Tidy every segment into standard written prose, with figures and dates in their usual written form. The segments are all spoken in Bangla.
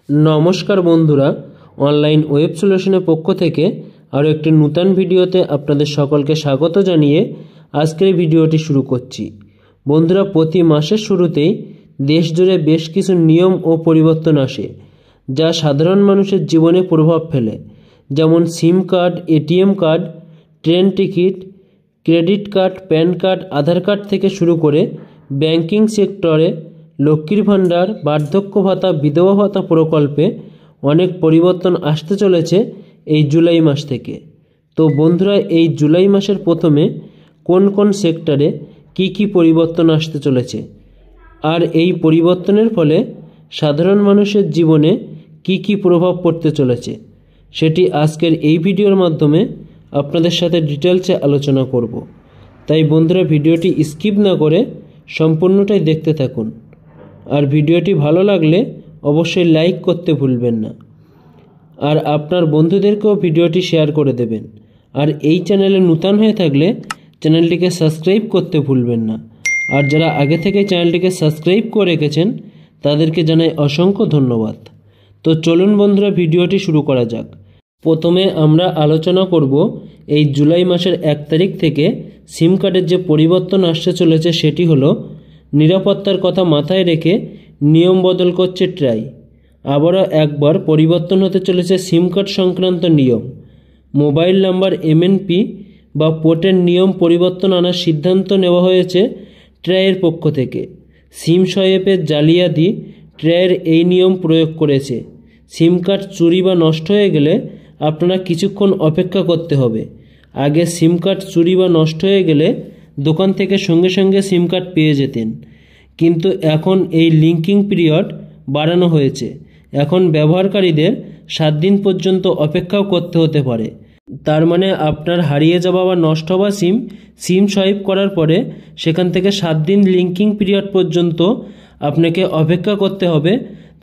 नमस्कार बंधुरा ऑनलाइन वेब सल्यूशনের পক্ষ থেকে আরো একটি নতুন ভিডিওতে আপনাদের সকলকে স্বাগত জানিয়ে আজকের ভিডিওটি শুরু করছি। বন্ধুরা প্রতি মাসের শুরুতেই দেশ জুড়ে বেশ কিছু নিয়ম ও পরিবর্তন আসে যা সাধারণ মানুষের জীবনে প্রভাব ফেলে, যেমন SIM card, ATM card, train ticket, credit card, PAN card, Aadhaar card থেকে শুরু করে ব্যাংকিং সেক্টরে লক্ষ্মীর ভাণ্ডার, বার্ধক্য ভাতা, বিধবা ভাতা প্রকল্পে অনেক পরিবর্তন আসতে চলেছে এই জুলাই মাস থেকে। তো বন্ধুরা, এই জুলাই মাসের প্রথমে কোন কোন সেক্টরে কি পরিবর্তন আসতে চলেছে আর এই পরিবর্তনের ফলে সাধারণ মানুষের জীবনে কি প্রভাব পড়তে চলেছে সেটি আজকের এই ভিডিওর মাধ্যমে আপনাদের সাথে ডিটেলসে আলোচনা করব। তাই বন্ধুরা, ভিডিওটি স্কিপ না করে সম্পূর্ণটাই দেখতে থাকুন। আর ভিডিওটি ভালো লাগলে অবশ্যই লাইক করতে ভুলবেন না, আর আপনার বন্ধুদেরকেও ভিডিওটি শেয়ার করে দেবেন। আর এই চ্যানেলে নতুন হয়ে থাকলে চ্যানেলটিকে সাবস্ক্রাইব করতে ভুলবেন না। আর যারা আগে থেকে চ্যানেলটিকে সাবস্ক্রাইব করে রেখেছেন তাদেরকে জানাই অসংখ্য ধন্যবাদ। তো চলুন বন্ধুরা, ভিডিওটি শুরু করা যাক। প্রথমে আমরা আলোচনা করব এই জুলাই মাসের 1 তারিখ থেকে সিম কার্ডের যে পরিবর্তন আসতে চলেছে সেটি হলো নিরাপত্তার কথা মাথায় রেখে নিয়ম বদল করছে ট্রাই। আবারও একবার পরিবর্তন হতে চলেছে সিম কার্ড সংক্রান্ত নিয়ম। মোবাইল নাম্বার এমএনপি বা পোর্টের নিয়ম পরিবর্তন আনার সিদ্ধান্ত নেওয়া হয়েছে ট্রাইয়ের পক্ষ থেকে। সিম সোয়াইপের জালিয়াতি ট্রাইয়ের এই নিয়ম প্রয়োগ করেছে। সিম কার্ড চুরি বা নষ্ট হয়ে গেলে আপনারা কিছুক্ষণ অপেক্ষা করতে হবে। আগে সিম কার্ড চুরি বা নষ্ট হয়ে গেলে দোকান থেকে সঙ্গে সঙ্গে সিম কার্ড পেয়ে যেতেন, কিন্তু এখন এই লিঙ্কিং পিরিয়ড বাড়ানো হয়েছে। এখন ব্যবহারকারীদের 7 দিন পর্যন্ত অপেক্ষাও করতে হতে পারে। তার মানে আপনার হারিয়ে যাওয়া বা নষ্ট হওয়া সিম সোয়াইপ করার পরে সেখান থেকে 7 দিন লিঙ্কিং পিরিয়ড পর্যন্ত আপনাকে অপেক্ষা করতে হবে।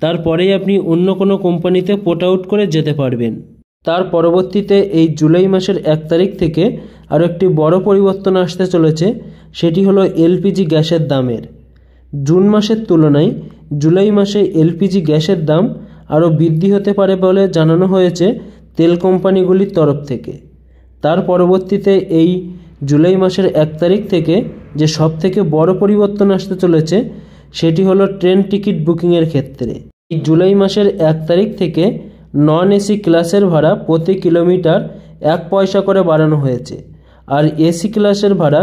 তারপরেই আপনি অন্য কোনো কোম্পানিতে পোর্ট আউট করে যেতে পারবেন। তার পরবর্তীতে এই জুলাই মাসের 1 তারিখ থেকে আরও একটি বড় পরিবর্তন আসতে চলেছে, সেটি হলো এলপিজি গ্যাসের দামের। জুন মাসের তুলনায় জুলাই মাসে এলপিজি গ্যাসের দাম আরও বৃদ্ধি হতে পারে বলে জানানো হয়েছে তেল কোম্পানিগুলির তরফ থেকে। তার পরবর্তীতে এই জুলাই মাসের 1 তারিখ থেকে যে সবথেকে বড় পরিবর্তন আসতে চলেছে সেটি হলো ট্রেন টিকিট বুকিংয়ের ক্ষেত্রে। এই জুলাই মাসের 1 তারিখ থেকে নন এসি ক্লাসের ভাড়া প্রতি কিলোমিটার 1 পয়সা করে বাড়ানো হয়েছে, আর এসি ক্লাসের ভাড়া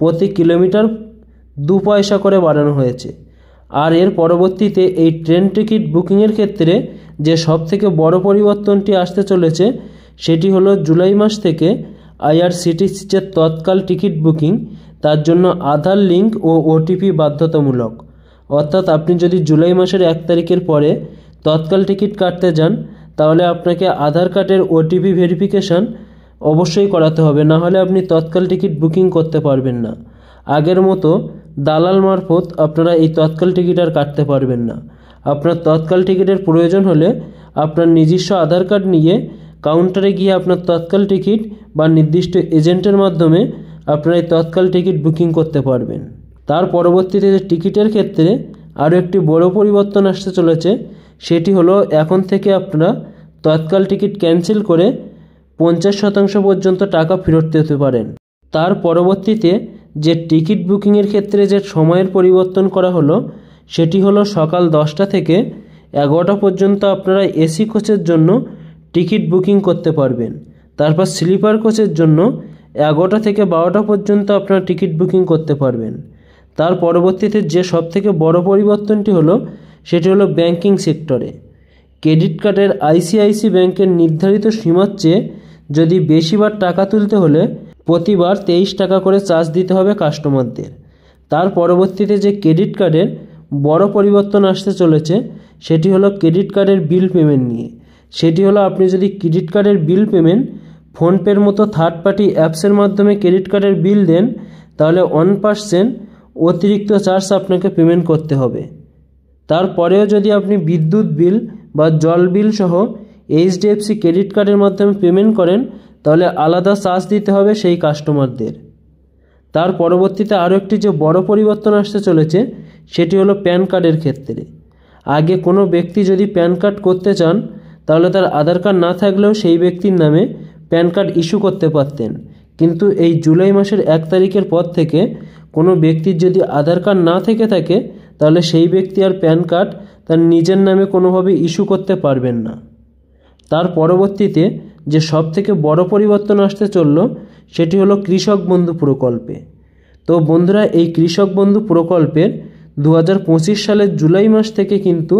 প্রতি কিলোমিটার 2 পয়সা করে বাড়ানো হয়েছে। আর এর পরবর্তীতে এই ট্রেন টিকিট বুকিংয়ের ক্ষেত্রে যে সবথেকে বড় পরিবর্তনটি আসতে চলেছে সেটি হলো জুলাই মাস থেকে আইআরসিটিসি যে তৎকাল টিকিট বুকিং, তার জন্য আধার লিঙ্ক ও ওটিপি বাধ্যতামূলক। অর্থাৎ আপনি যদি জুলাই মাসের 1 তারিখের পরে তৎকাল টিকিট কাটতে যান তাহলে আপনাকে আধার কার্ডের ওটিপি ভেরিফিকেশান অবশ্যই করাতে হবে, না হলে আপনি তৎকাল টিকিট বুকিং করতে পারবেন না। আগের মতো দালাল মারফত আপনারা এই তৎকাল টিকিট আর কাটতে পারবেন না। আপনার তৎকাল টিকিটের প্রয়োজন হলে আপনার নিজস্ব আধার কার্ড নিয়ে কাউন্টারে গিয়ে আপনার তৎকাল টিকিট বা নির্দিষ্ট এজেন্টের মাধ্যমে আপনারা এই তৎকাল টিকিট বুকিং করতে পারবেন। তার পরবর্তীতে টিকিটের ক্ষেত্রে আরও একটি বড় পরিবর্তন আসতে চলেছে, সেটি হলো এখন থেকে আপনারা তৎকাল টিকিট ক্যান্সেল করে 50% পর্যন্ত টাকা ফেরত দিতে পারেন। তার পরবর্তীতে যে টিকিট বুকিংয়ের ক্ষেত্রে যে সময়ের পরিবর্তন করা হলো সেটি হলো সকাল 10টা থেকে 11টা পর্যন্ত আপনারা এসি কোচের জন্য টিকিট বুকিং করতে পারবেন। তারপর স্লিপার কোচের জন্য 11টা থেকে 12টা পর্যন্ত আপনারা টিকিট বুকিং করতে পারবেন। তার পরবর্তীতে যে সবথেকে বড় পরিবর্তনটি হলো সেটি হলো ব্যাংকিং সেক্টরে। ক্রেডিট কার্ডের আইসিআইসি ব্যাংকের নির্ধারিত সীমার চেয়ে যদি বেশিবার টাকা তুলতে হলে প্রতিবার 23 টাকা করে চার্জ দিতে হবে কাস্টমারদের। তার পরবর্তীতে যে ক্রেডিট কার্ডের বড় পরিবর্তন আসতে চলেছে সেটি হলো ক্রেডিট কার্ডের বিল পেমেন্ট নিয়ে। সেটি হলো আপনি যদি ক্রেডিট কার্ডের বিল পেমেন্ট ফোনপের মতো থার্ড পার্টি অ্যাপসের মাধ্যমে ক্রেডিট কার্ডের বিল দেন তাহলে 1% অতিরিক্ত চার্জ আপনাকে পেমেন্ট করতে হবে। তারপরেও যদি আপনি বিদ্যুৎ বিল বা জল বিল সহ এইচডিএফসি ক্রেডিট কার্ডের মাধ্যমে পেমেন্ট করেন তাহলে আলাদা চার্জ দিতে হবে সেই কাস্টমারদের। তার পরবর্তীতে আরও একটি যে বড় পরিবর্তন আসতে চলেছে সেটি হলো প্যান কার্ডের ক্ষেত্রে। আগে কোনো ব্যক্তি যদি প্যান কার্ড করতে চান তাহলে তার আধার কার্ড না থাকলেও সেই ব্যক্তির নামে প্যান কার্ড ইস্যু করতে পারতেন, কিন্তু এই জুলাই মাসের 1 তারিখের পর থেকে কোনো ব্যক্তির যদি আধার কার্ড না থেকে থাকে তাহলে সেই ব্যক্তি আর প্যান কার্ড তার নিজের নামে কোনোভাবে ইস্যু করতে পারবেন না। তার পরবর্তীতে যে সবথেকে বড় পরিবর্তন আসতে চলল সেটি হলো কৃষক বন্ধু প্রকল্পে। তো বন্ধুরা, এই কৃষক বন্ধু প্রকল্পের 2025 সালের জুলাই মাস থেকে কিন্তু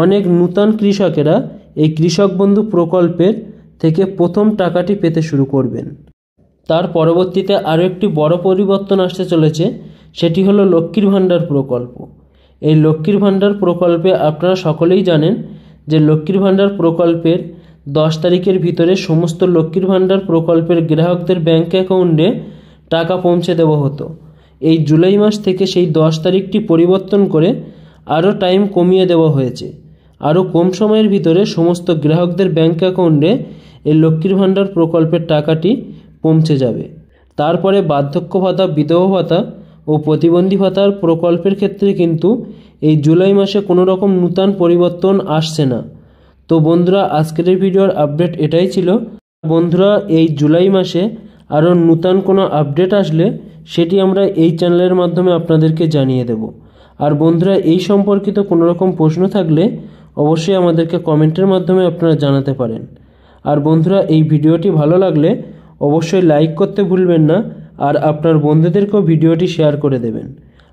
অনেক নূতন কৃষকেরা এই কৃষক বন্ধু প্রকল্পের থেকে প্রথম টাকাটি পেতে শুরু করবেন। তার পরবর্তীতে আরও একটি বড় পরিবর্তন আসতে চলেছে, সেটি হলো লক্ষ্মীর ভাণ্ডার প্রকল্প। এই লক্ষ্মীর ভাণ্ডার প্রকল্পে আপনারা সকলেই জানেন যে লক্ষ্মীর ভাণ্ডার প্রকল্পের 10 তারিখের ভিতরে সমস্ত লক্ষ্মীর ভাণ্ডার প্রকল্পের গ্রাহকদের ব্যাঙ্ক অ্যাকাউন্টে টাকা পৌঁছে দেওয়া হতো। এই জুলাই মাস থেকে সেই 10 তারিখটি পরিবর্তন করে আরও টাইম কমিয়ে দেওয়া হয়েছে। আরও কম সময়ের ভিতরে সমস্ত গ্রাহকদের ব্যাঙ্ক অ্যাকাউন্টে এই লক্ষ্মীর ভাণ্ডার প্রকল্পের টাকাটি পৌঁছে যাবে। তারপরে বার্ধক্য ভাতা, বিধবা ভাতা ও প্রতিবন্ধী ভাতার প্রকল্পের ক্ষেত্রে কিন্তু এই জুলাই মাসে কোনো রকম নূতন পরিবর্তন আসছে না। তো বন্ধুরা, আজকের এই ভিডিওর আপডেট এটাই ছিল। বন্ধুরা, এই জুলাই মাসে আরও নূতন কোনো আপডেট আসলে সেটি আমরা এই চ্যানেলের মাধ্যমে আপনাদেরকে জানিয়ে দেব। আর বন্ধুরা, এই সম্পর্কিত কোনো রকম প্রশ্ন থাকলে অবশ্যই আমাদেরকে কমেন্টের মাধ্যমে আপনারা জানাতে পারেন। আর বন্ধুরা, এই ভিডিওটি ভালো লাগলে অবশ্যই লাইক করতে ভুলবেন না, আর আপনার বন্ধুদেরকেও ভিডিওটি শেয়ার করে দেবেন।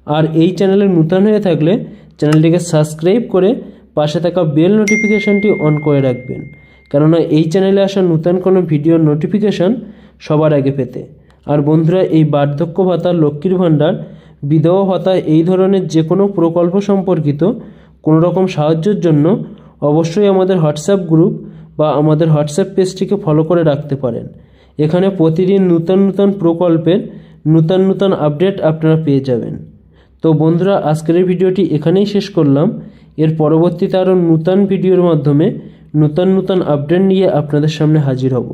আর এই চ্যানেলে নূতন হয়ে থাকলে চ্যানেলটিকে সাবস্ক্রাইব করে পাশে থাকা বেল নোটিফিকেশানটি অন করে রাখবেন, কেননা এই চ্যানেলে আসা নূতন কোনো ভিডিওর নোটিফিকেশান সবার আগে পেতে। আর বন্ধুরা, এই বার্ধক্য ভাতা, লক্ষ্মীর ভাণ্ডার, বিধবা ভাতা এই ধরনের যে কোনো প্রকল্প সম্পর্কিত কোনো রকম সাহায্যের জন্য অবশ্যই আমাদের হোয়াটসঅ্যাপ গ্রুপ বা আমাদের হোয়াটসঅ্যাপ পেজটিকে ফলো করে রাখতে পারেন। এখানে প্রতিদিন নূতন নূতন প্রকল্পের নূতন নূতন আপডেট আপনারা পেয়ে যাবেন। তো বন্ধুরা, আজকের এই ভিডিওটি এখানেই শেষ করলাম। এর পরবর্তীতে আরও নূতন ভিডিওর মাধ্যমে নূতন নূতন আপডেট নিয়ে আপনাদের সামনে হাজির হব।